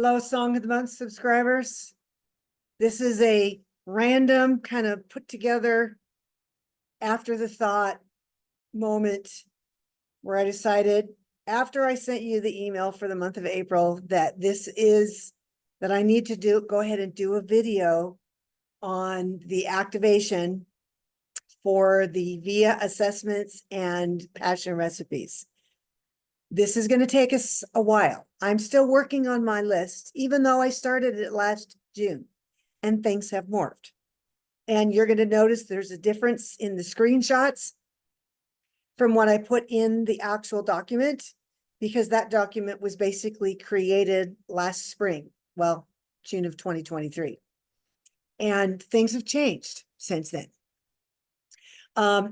Hello, Song of the Month subscribers. This is a random kind of put together after the thought moment where I decided after I sent you the email for the month of April that I need to go ahead and do a video on the activation for the VIA assessments and passion recipes. This is going to take us a while. I'm still working on my list, even though I started it last June, and things have morphed. And you're going to notice there's a difference in the screenshots from what I put in the actual document, because that document was basically created last spring, well, June of 2023. And things have changed since then.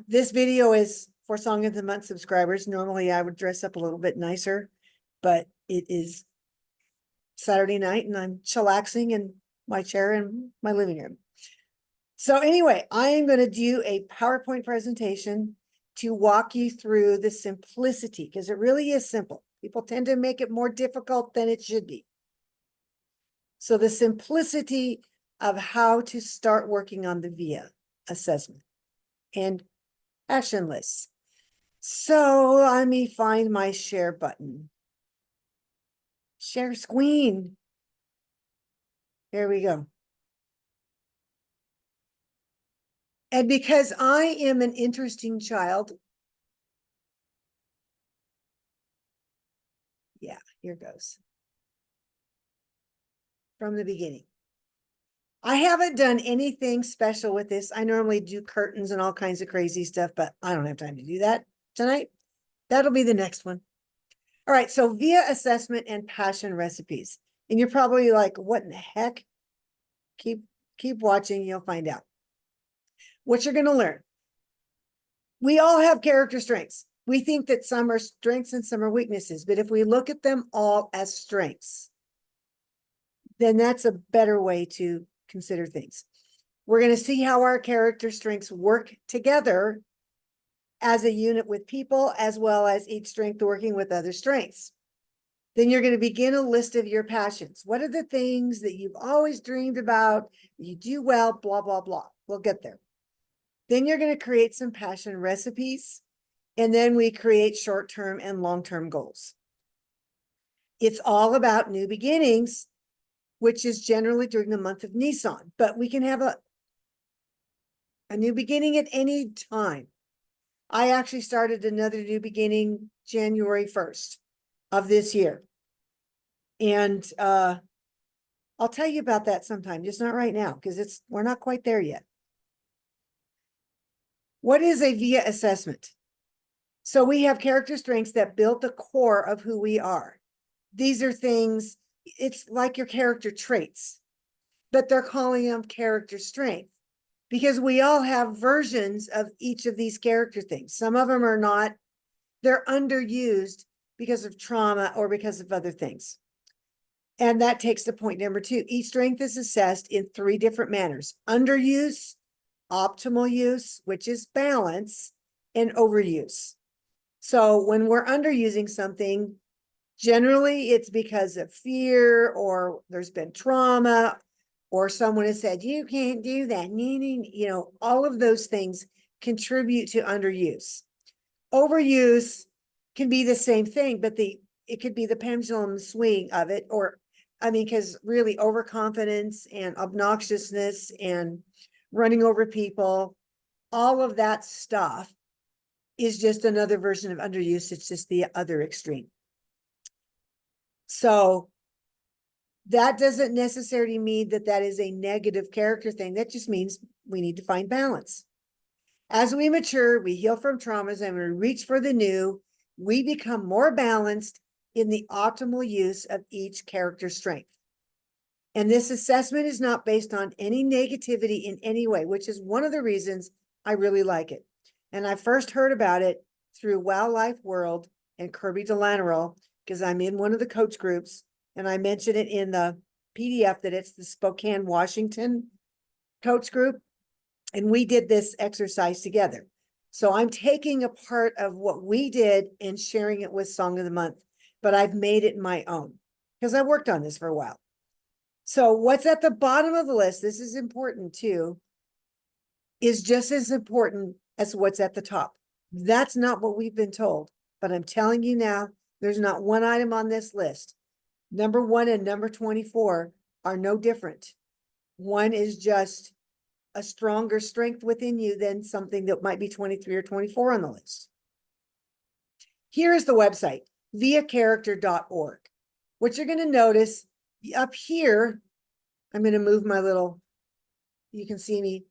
This video is for Song of the Month subscribers. Normally I would dress up a little bit nicer, but it is Saturday night and I'm chillaxing in my chair in my living room. So anyway, I am going to do a PowerPoint presentation to walk you through the simplicity, because it really is simple. People tend to make it more difficult than it should be. So the simplicity of how to start working on the VIA assessment and action lists. So let me find my share button. Share screen. There we go. And because I am an interesting child, yeah, here goes. From the beginning. I haven't done anything special with this. I normally do curtains and all kinds of crazy stuff, but I don't have time to do that tonight. That'll be the next one. All right, so VIA assessment and passion recipes. And you're probably like, what in the heck? Keep watching, you'll find out. What you're going to learn. We all have character strengths. We think that some are strengths and some are weaknesses, but if we look at them all as strengths, then that's a better way to consider things. We're going to see how our character strengths work together as a unit with people, as well as each strength working with other strengths. Then you're going to begin a list of your passions. What are the things that you've always dreamed about, you do well, blah, blah, blah. We'll get there. Then you're going to create some passion recipes, and then we create short-term and long-term goals. It's all about new beginnings, which is generally during the month of Nisan, but we can have a new beginning at any time. I actually started another new beginning January 1st of this year. And I'll tell you about that sometime, just not right now, because we're not quite there yet. What is a VIA assessment? So we have character strengths that build the core of who we are. These are things, it's like your character traits, but they're calling them character strength because we all have versions of each of these character things. Some of them are not, they're underused because of trauma or because of other things. And that takes to point number 2. Each strength is assessed in 3 different manners: underuse, optimal use, which is balance, and overuse. So when we're underusing something, generally it's because of fear, or there's been trauma, or someone has said, you can't do that. You know, all of those things contribute to underuse. Overuse can be the same thing, but it could be the pendulum swing of it, or, I mean, because really overconfidence and obnoxiousness and running over people, all of that stuff is just another version of underuse. It's just the other extreme. So that doesn't necessarily mean that that is a negative character thing. That just means we need to find balance. As we mature, we heal from traumas and we reach for the new, we become more balanced in the optimal use of each character strength. And this assessment is not based on any negativity in any way, which is one of the reasons I really like it. And I first heard about it through Wildlife World and Kirby Delanerol, because I'm in one of the coach groups, and I mentioned it in the PDF that it's the Spokane, Washington coach group. And we did this exercise together. So I'm taking a part of what we did and sharing it with Song of the Month, but I've made it my own. because I worked on this for a while. So what's at the bottom of the list, this is important too, is just as important as what's at the top. That's not what we've been told, but I'm telling you now, there's not one item on this list. Number 1 and number 24 are no different. One is just a stronger strength within you than something that might be 23 or 24 on the list. Here is the website, viacharacter.org. What you're going to notice up here, I'm going to move my little, you can see me,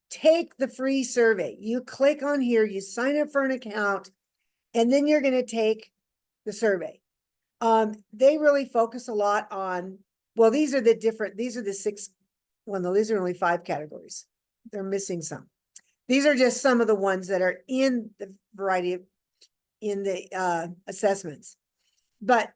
take the free survey. You click on here, you sign up for an account, and then you're going to take the survey. They really focus a lot on, well, these are the 6, well, no, these are only 5 categories. They're missing some. These are just some of the ones that are in the variety of, in the assessments. But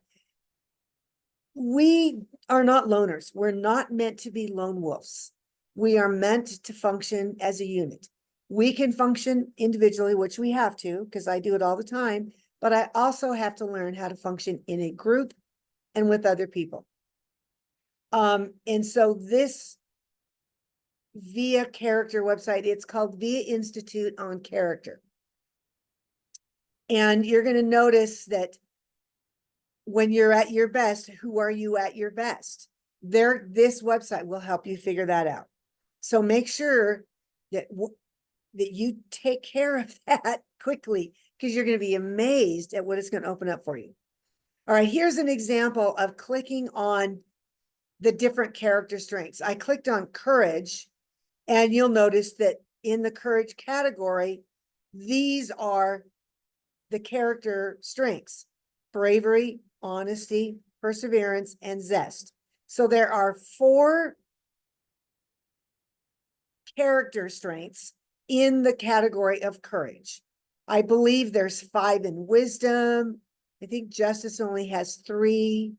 we are not loners. We're not meant to be lone wolves. We are meant to function as a unit. We can function individually, which we have to, because I do it all the time, but I also have to learn how to function in a group and with other people. And so this VIA Character website, it's called VIA Institute on Character. And you're going to notice that when you're at your best, who are you at your best? This website will help you figure that out. So make sure that you take care of that quickly, because you're going to be amazed at what it's going to open up for you. All right, here's an example of clicking on the different character strengths. I clicked on courage, and you'll notice that in the courage category, these are the character strengths: bravery, honesty, perseverance, and zest. So there are 4 character strengths in the category of courage. I believe there's 5 in wisdom. I think justice only has 3.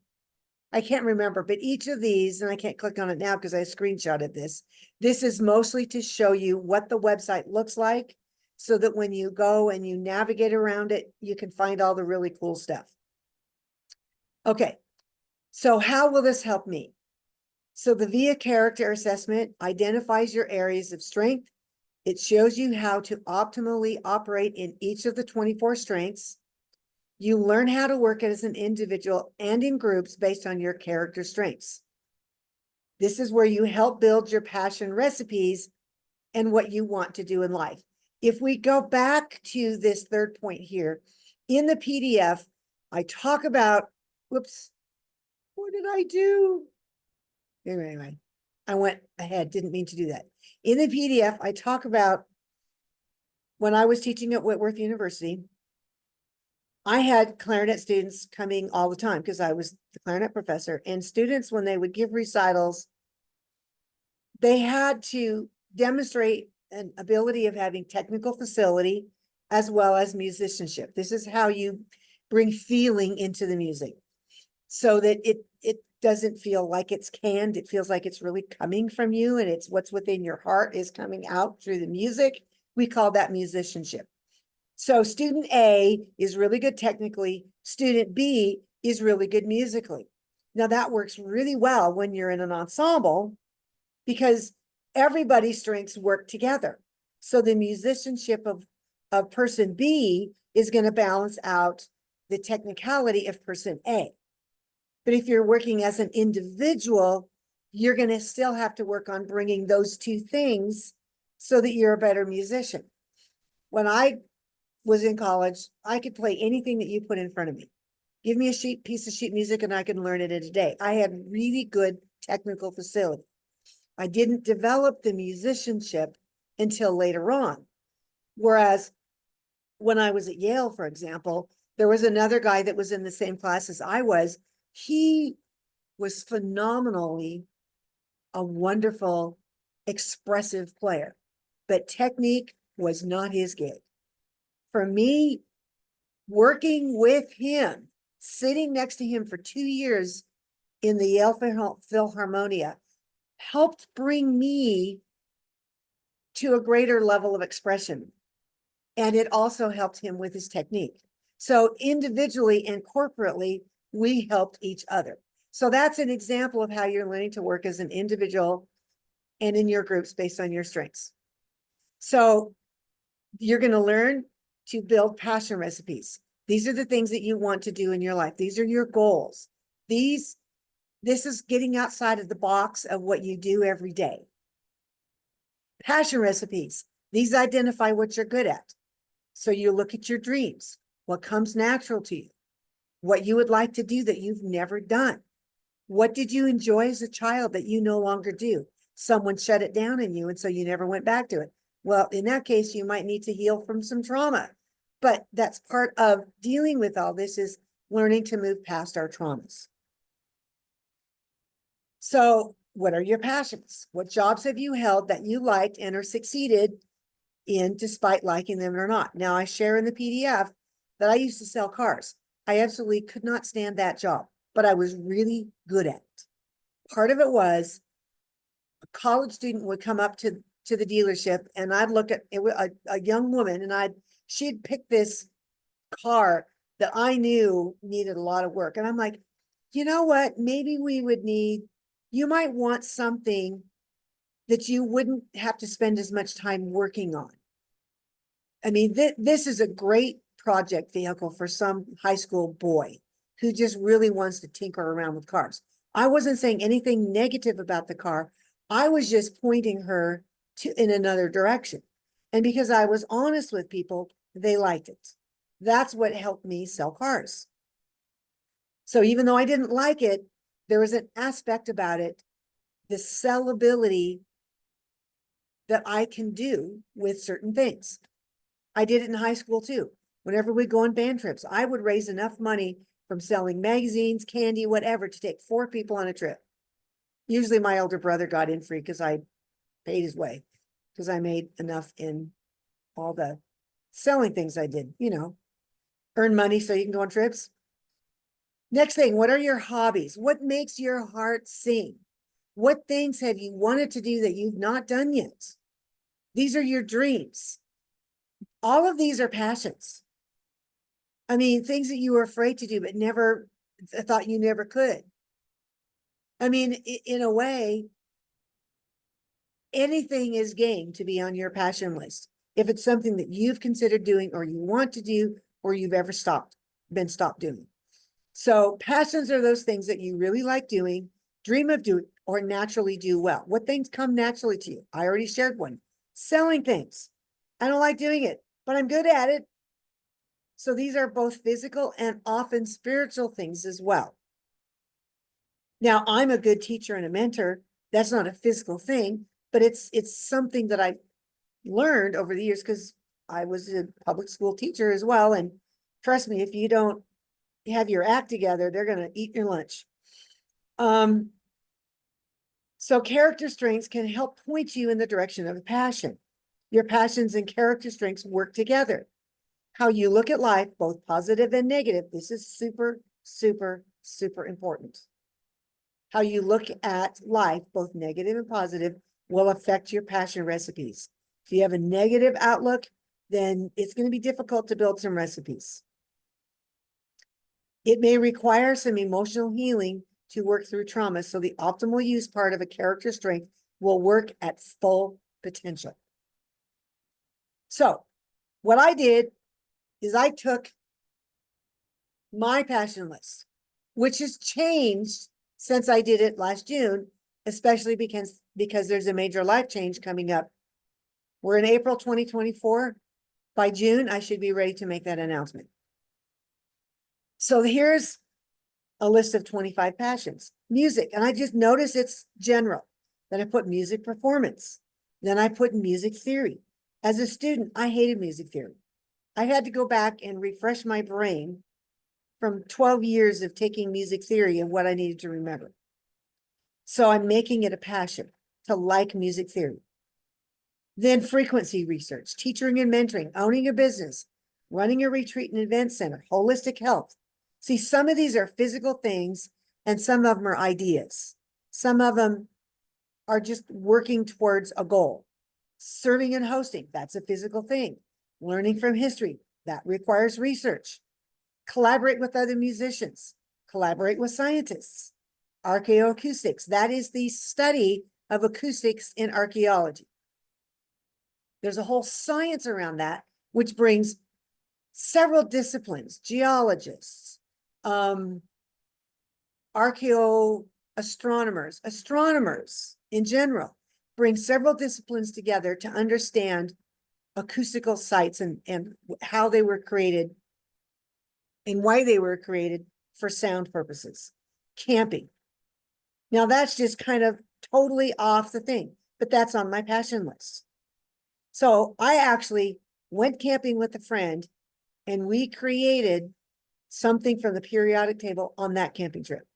I can't remember, but each of these, and I can't click on it now because I screenshotted this. This is mostly to show you what the website looks like, so that when you go and you navigate around it, you can find all the really cool stuff. Okay, so how will this help me? So the VIA Character Assessment identifies your areas of strength. It shows you how to optimally operate in each of the 24 strengths. You learn how to work as an individual and in groups based on your character strengths. This is where you help build your passion recipes and what you want to do in life. If we go back to this third point here, in the PDF, I talk about, whoops, what did I do? Anyway, I went ahead, didn't mean to do that. In the PDF, I talk about when I was teaching at Whitworth University, I had clarinet students coming all the time because I was the clarinet professor, and students, when they would give recitals, they had to demonstrate an ability of having technical facility as well as musicianship. This is how you bring feeling into the music, so that it doesn't feel like it's canned. It feels like it's really coming from you, and it's what's within your heart is coming out through the music. We call that musicianship. So student A is really good technically. Student B is really good musically. Now that works really well when you're in an ensemble, because everybody's strengths work together. So the musicianship of person B is going to balance out the technicality of person A. But if you're working as an individual, you're going to still have to work on bringing those 2 things so that you're a better musician. When I was in college, I could play anything that you put in front of me. Give me a piece of sheet music and I can learn it in a day. I had really good technical facility. I didn't develop the musicianship until later on. Whereas when I was at Yale, for example, there was another guy that was in the same class as I was. He was phenomenally a wonderful, expressive player, but technique was not his gig. For me, working with him, sitting next to him for 2 years in the Yale Philharmonia, helped bring me to a greater level of expression. And it also helped him with his technique. So individually and corporately, we helped each other. So that's an example of how you're learning to work as an individual and in your groups based on your strengths. So you're going to learn to build passion recipes. These are the things that you want to do in your life. These are your goals. This is getting outside of the box of what you do every day. Passion recipes. These identify what you're good at. So you look at your dreams, what comes natural to you, what you would like to do that you've never done. What did you enjoy as a child that you no longer do? Someone shut it down in you, and so you never went back to it. Well, in that case, you might need to heal from some trauma. But that's part of dealing with all this, is learning to move past our traumas. So what are your passions? What jobs have you held that you liked and or succeeded in despite liking them or not? Now, I share in the PDF that I used to sell cars. I absolutely could not stand that job, but I was really good at it. Part of it was a college student would come up to the dealership, and I'd look at it, a young woman, and she'd pick this car that I knew needed a lot of work. And I'm like, you know what? Maybe you might want something that you wouldn't have to spend as much time working on. I mean, this is a great project vehicle for some high school boy who just really wants to tinker around with cars. I wasn't saying anything negative about the car. I was just pointing her in another direction. And because I was honest with people, they liked it. That's what helped me sell cars. So even though I didn't like it, there was an aspect about it, the sellability that I can do with certain things. I did it in high school too. Whenever we go on band trips, I would raise enough money from selling magazines, candy, whatever, to take 4 people on a trip. Usually my older brother got in free because I paid his way, because I made enough in all the selling things I did, earn money so you can go on trips. Next thing, what are your hobbies? What makes your heart sing? What things have you wanted to do that you've not done yet? These are your dreams. All of these are passions. I mean, things that you were afraid to do, but never thought you never could. I mean, in a way, anything is game to be on your passion list. If it's something that you've considered doing, or you want to do, or you've ever been stopped doing. So passions are those things that you really like doing, dream of doing, or naturally do well. What things come naturally to you? I already shared one. Selling things. I don't like doing it, but I'm good at it. So these are both physical and often spiritual things as well. Now, I'm a good teacher and a mentor. That's not a physical thing, but it's something that I've learned over the years, because I was a public school teacher as well. And trust me, if you don't have your act together, they're going to eat your lunch. So character strengths can help point you in the direction of a passion. Your passions and character strengths work together. How you look at life, both positive and negative. This is super, super, super important. How you look at life, both negative and positive, will affect your passion recipes. If you have a negative outlook, then it's going to be difficult to build some recipes. It may require some emotional healing to work through trauma, so the optimal use part of a character strength will work at full potential. So what I did is I took my passion list, which has changed since I did it last June, especially because there's a major life change coming up. We're in April 2024. By June, I should be ready to make that announcement. So here's a list of 25 passions. Music, and I just noticed it's general. Then I put music performance. Then I put music theory. As a student, I hated music theory. I had to go back and refresh my brain from 12 years of taking music theory and what I needed to remember. So I'm making it a passion to like music theory. Then frequency research, teaching and mentoring, owning a business, running a retreat and event center, holistic health. See, some of these are physical things and some of them are ideas. Some of them are just working towards a goal. Serving and hosting, that's a physical thing. Learning from history, that requires research. Collaborate with other musicians, collaborate with scientists. Archaeoacoustics, that is the study of acoustics in archaeology. There's a whole science around that, which brings several disciplines, geologists, archaeoastronomers, astronomers in general, bring several disciplines together to understand acoustical sites and how they were created and why they were created for sound purposes. Camping. Now that's just kind of totally off the thing, but that's on my passion list. So I actually went camping with a friend and we created something from the periodic table on that camping trip.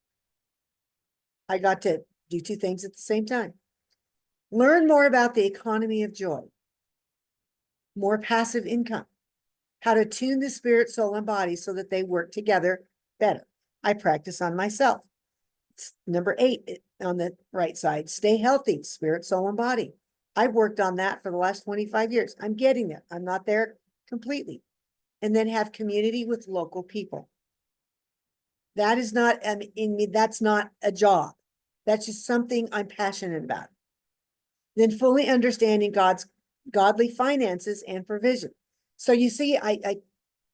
I got to do two things at the same time. Learn more about the economy of joy, more passive income, how to tune the spirit, soul, and body so that they work together better. I practice on myself. Number 8 on the right side, stay healthy, spirit, soul, and body. I've worked on that for the last 25 years. I'm getting there. I'm not there completely. And then have community with local people. That is not, in me, that's not a job. That's just something I'm passionate about. Then fully understanding God's godly finances and provision. So you see, I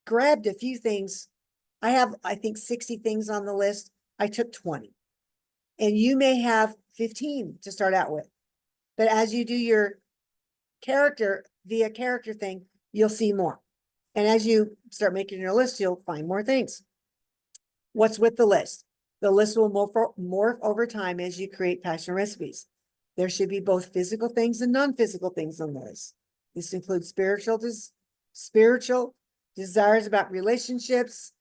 grabbed a few things. I have, I think, 60 things on the list. I took 20. And you may have 15 to start out with. But as you do your character via character thing, you'll see more. And as you start making your list, you'll find more things. What's with the list? The list will morph over time as you create passion recipes. There should be both physical things and non-physical things on the list. This includes spiritual desires about relationships.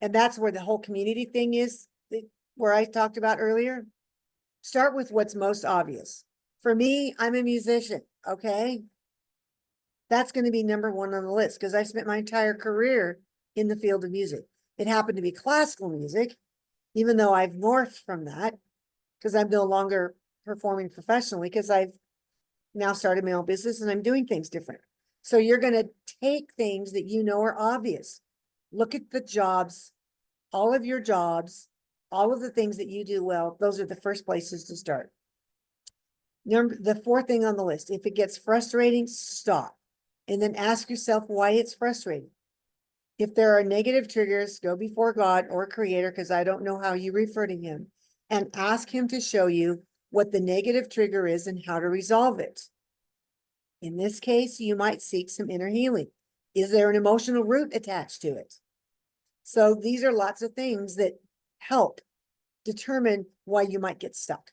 And that's where the whole community thing is, where I talked about earlier. Start with what's most obvious. For me, I'm a musician, okay? That's going to be number 1 on the list because I spent my entire career in the field of music. It happened to be classical music, even though I've morphed from that because I'm no longer performing professionally because I've now started my own business and I'm doing things different. So you're going to take things that you know are obvious. Look at the jobs, all of your jobs, all of the things that you do well. Those are the first places to start. The 4th thing on the list, if it gets frustrating, stop. And then ask yourself why it's frustrating. If there are negative triggers, go before God or Creator, because I don't know how you refer to Him, and ask Him to show you what the negative trigger is and how to resolve it. In this case, you might seek some inner healing. Is there an emotional root attached to it? So these are lots of things that help determine why you might get stuck.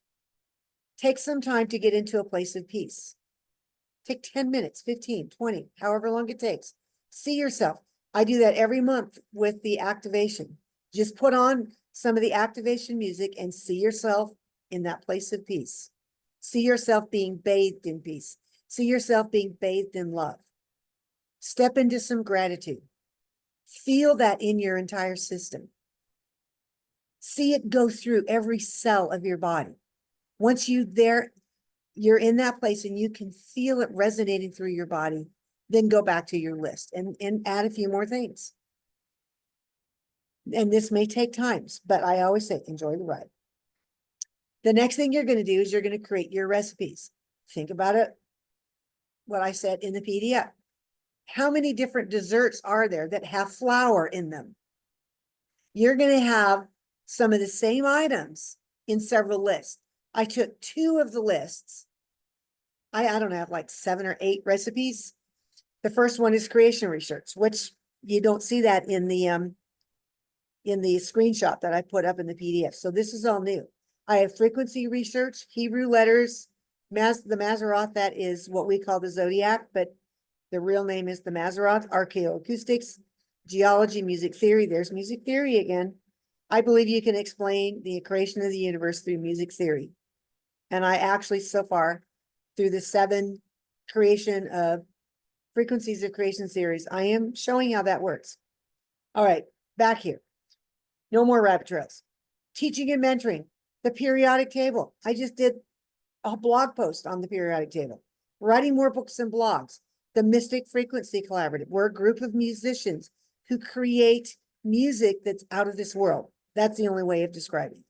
Take some time to get into a place of peace. Take 10 minutes, 15, 20, however long it takes. See yourself. I do that every month with the activation. Just put on some of the activation music and see yourself in that place of peace. See yourself being bathed in peace. See yourself being bathed in love. Step into some gratitude. Feel that in your entire system. See it go through every cell of your body. Once you're in that place and you can feel it resonating through your body, then go back to your list and add a few more things. And this may take times, but I always say, enjoy the ride. The next thing you're going to do is you're going to create your recipes. Think about it, what I said in the PDF. How many different desserts are there that have flour in them? You're going to have some of the same items in several lists. I took 2 of the lists. I don't have like 7 or 8 recipes. The first one is creation research, which you don't see that in the screenshot that I put up in the PDF. So this is all new. I have frequency research, Hebrew letters, the Mazzaroth, that is what we call the Zodiac, but the real name is the Mazzaroth, archaeoacoustics, geology, music theory. There's music theory again. I believe you can explain the creation of the universe through music theory. And I actually, so far, through the 7 creation of frequencies of creation series, I am showing how that works. All right, back here. No more rabbit trails. Teaching and mentoring, the periodic table. I just did a blog post on the periodic table. Writing more books and blogs. The Mystic Frequency Collaborative. We're a group of musicians who create music that's out of this world. That's the only way of describing it.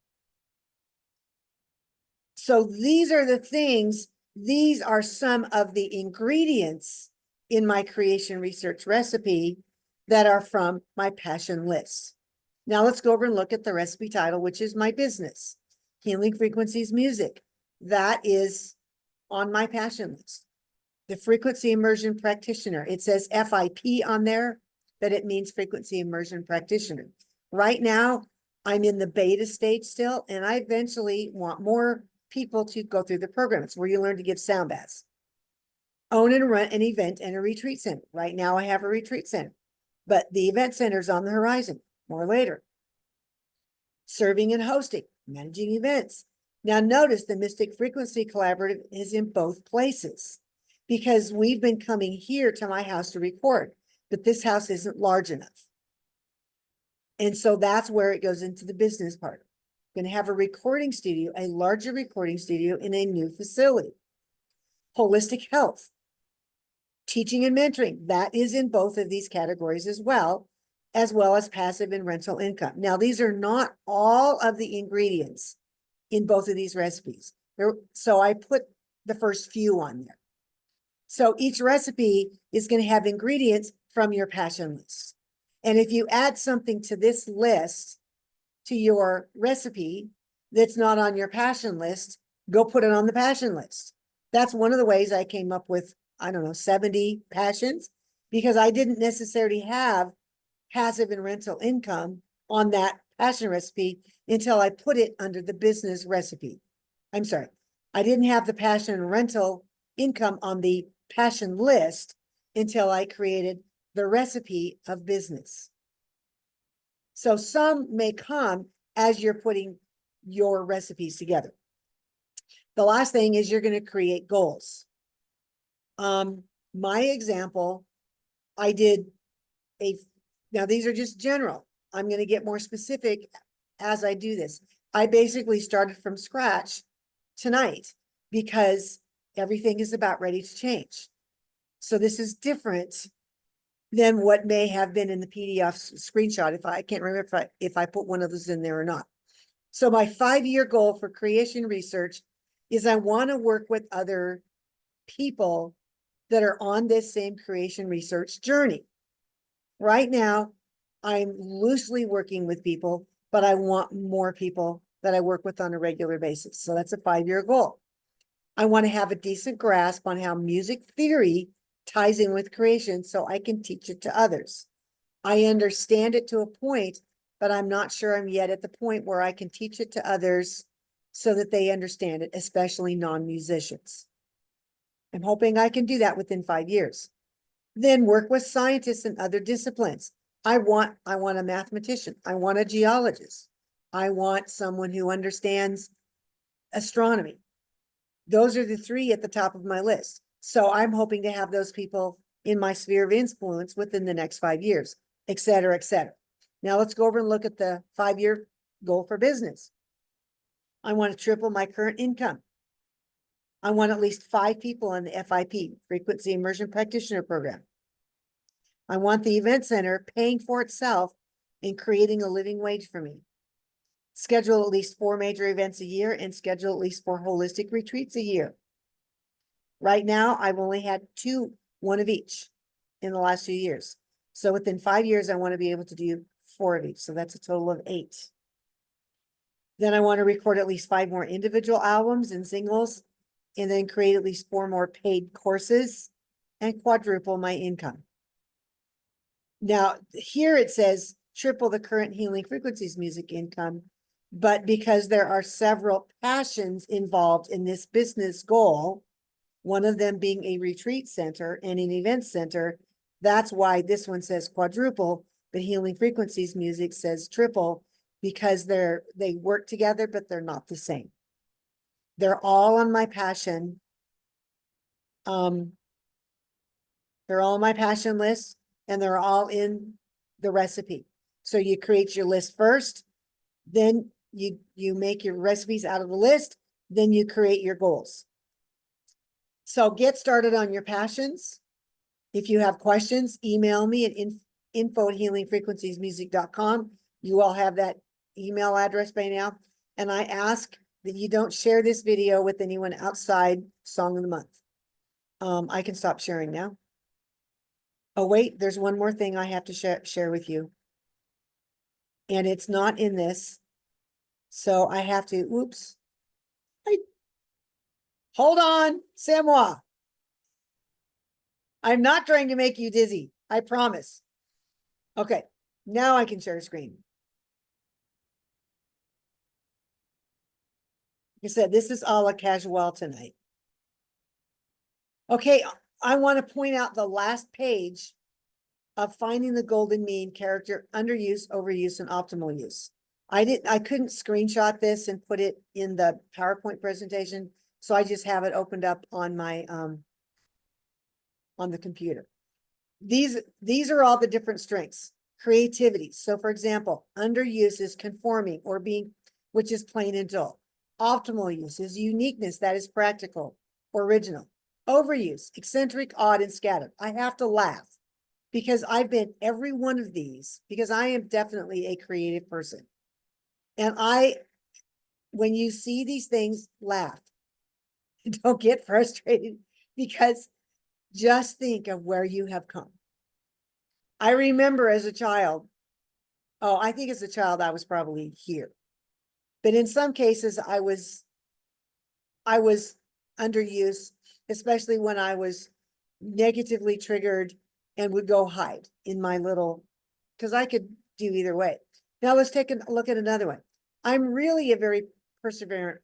So these are the things, these are some of the ingredients in my creation research recipe that are from my passion list. Now let's go over and look at the recipe title, which is my business, Healing Frequencies Music. That is on my passion list. The Frequency Immersion Practitioner, it says FIP on there, but it means Frequency Immersion Practitioner. Right now, I'm in the beta stage still, and I eventually want more people to go through the program. It's where you learn to give sound baths. Own and run an event and a retreat center. Right now, I have a retreat center, but the event center is on the horizon, more later. Serving and hosting, managing events. Now notice the Mystic Frequency Collaborative is in both places because we've been coming here to my house to record, but this house isn't large enough. And so that's where it goes into the business part. I'm going to have a recording studio, a larger recording studio in a new facility. Holistic health, teaching and mentoring, that is in both of these categories as well as passive and rental income. Now, these are not all of the ingredients in both of these recipes. So I put the first few on there. So each recipe is going to have ingredients from your passion list. And if you add something to this list, to your recipe that's not on your passion list, go put it on the passion list. That's one of the ways I came up with, I don't know, 70 passions, because I didn't necessarily have passive and rental income on that passion recipe until I put it under the business recipe. I'm sorry, I didn't have the passion and rental income on the passion list until I created the recipe of business. So some may come as you're putting your recipes together. The last thing is you're going to create goals. My example, I did now these are just general. I'm going to get more specific as I do this. I basically started from scratch tonight because everything is about ready to change. So this is different than what may have been in the PDF screenshot. I can't remember if I put one of those in there or not. So my 5-year goal for creation research is I want to work with other people that are on this same creation research journey. Right now, I'm loosely working with people, but I want more people that I work with on a regular basis. So that's a 5-year goal. I want to have a decent grasp on how music theory ties in with creation so I can teach it to others. I understand it to a point, but I'm not sure I'm yet at the point where I can teach it to others so that they understand it, especially non-musicians. I'm hoping I can do that within 5 years. Then work with scientists in other disciplines. I want a mathematician. I want a geologist. I want someone who understands astronomy. Those are the 3 at the top of my list. So I'm hoping to have those people in my sphere of influence within the next 5 years, et cetera, et cetera. Now let's go over and look at the 5-year goal for business. I want to triple my current income. I want at least 5 people in the FIP, Frequency Immersion Practitioner Program. I want the event center paying for itself and creating a living wage for me. Schedule at least 4 major events a year and schedule at least 4 holistic retreats a year. Right now, I've only had 2, one of each in the last few years. So within 5 years, I want to be able to do 4 of each. So that's a total of 8. Then I want to record at least 5 more individual albums and singles, and then create at least 4 more paid courses and quadruple my income. Now, here it says triple the current Healing Frequencies music income, but because there are several passions involved in this business goal, one of them being a retreat center and an event center, that's why this one says quadruple, but Healing Frequencies music says triple, because they work together, but they're not the same. They're all on my passion. They're all on my passion list, and they're all in the recipe. So you create your list first, then you make your recipes out of the list, then you create your goals. So get started on your passions. If you have questions, email me at info@healingfrequenciesmusic.com. You all have that email address by now. And I ask that you don't share this video with anyone outside Song of the Month. I can stop sharing now. Oh, wait, there's one more thing I have to share with you. And it's not in this. So I have to, oops. Hold on, Samoa. I'm not trying to make you dizzy. I promise. Okay, now I can share screen. Like I said, this is a la casual tonight. Okay, I want to point out the last page of Finding the Golden Mean: Character Underuse, Overuse, and Optimal Use. I couldn't screenshot this and put it in the PowerPoint presentation, so I just have it opened up on my on the computer. These are all the different strengths. Creativity. So for example, underuse is conforming or being, which is plain and dull. Optimal use is uniqueness, that is practical, original. Overuse, eccentric, odd, and scattered. I have to laugh because I've been every one of these because I am definitely a creative person. And when you see these things, laugh. Don't get frustrated because just think of where you have come. I remember as a child, I think as a child, I was probably here. But in some cases, I was underused, especially when I was negatively triggered and would go hide in my little, because I could do either way. Now let's take a look at another one. I'm really a very perseverant.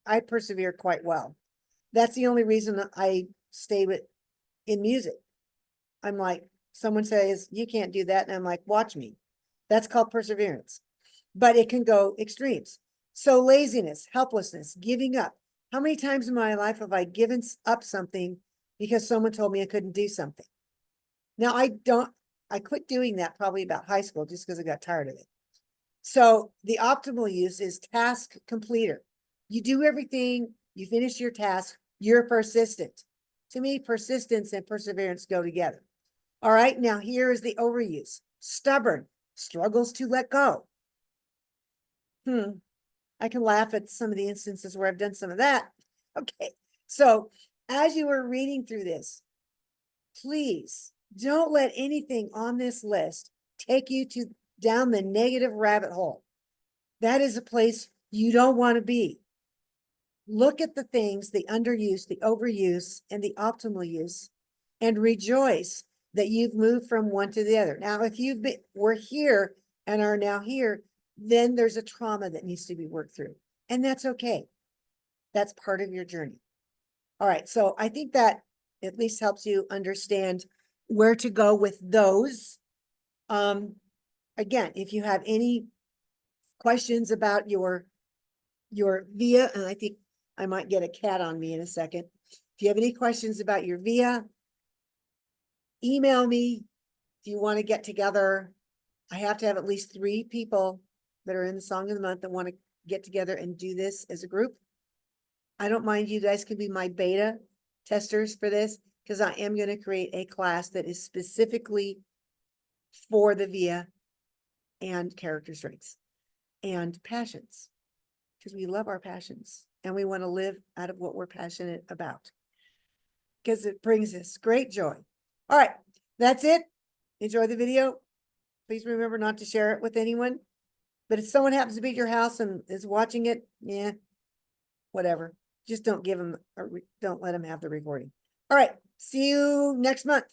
I persevere quite well. That's the only reason I stay in music. I'm like, someone says, you can't do that. And I'm like, watch me. That's called perseverance. But it can go extremes. So laziness, helplessness, giving up. How many times in my life have I given up something because someone told me I couldn't do something? Now I quit doing that probably about high school just because I got tired of it. So the optimal use is task completer. You do everything, you finish your task, you're persistent. To me, persistence and perseverance go together. All right, now here is the overuse. Stubborn, struggles to let go. I can laugh at some of the instances where I've done some of that. Okay, so as you are reading through this, please don't let anything on this list take you down the negative rabbit hole. That is a place you don't want to be. Look at the things, the underuse, the overuse, and the optimal use, and rejoice that you've moved from one to the other. Now, if we're here and are now here, then there's a trauma that needs to be worked through. And that's okay. That's part of your journey. All right. So I think that at least helps you understand where to go with those. Again, if you have any questions about your VIA, and I think I might get a cat on me in a second. If you have any questions about your VIA, email me. If you want to get together, I have to have at least 3 people that are in the Song of the Month that want to get together and do this as a group. I don't mind, you guys can be my beta testers for this because I am going to create a class that is specifically for the VIA and character strengths and passions, because we love our passions and we want to live out of what we're passionate about because it brings us great joy. All right, that's it. Enjoy the video. Please remember not to share it with anyone. But if someone happens to be at your house and is watching it, yeah, whatever. Just don't give them, don't let them have the recording. All right, see you next month.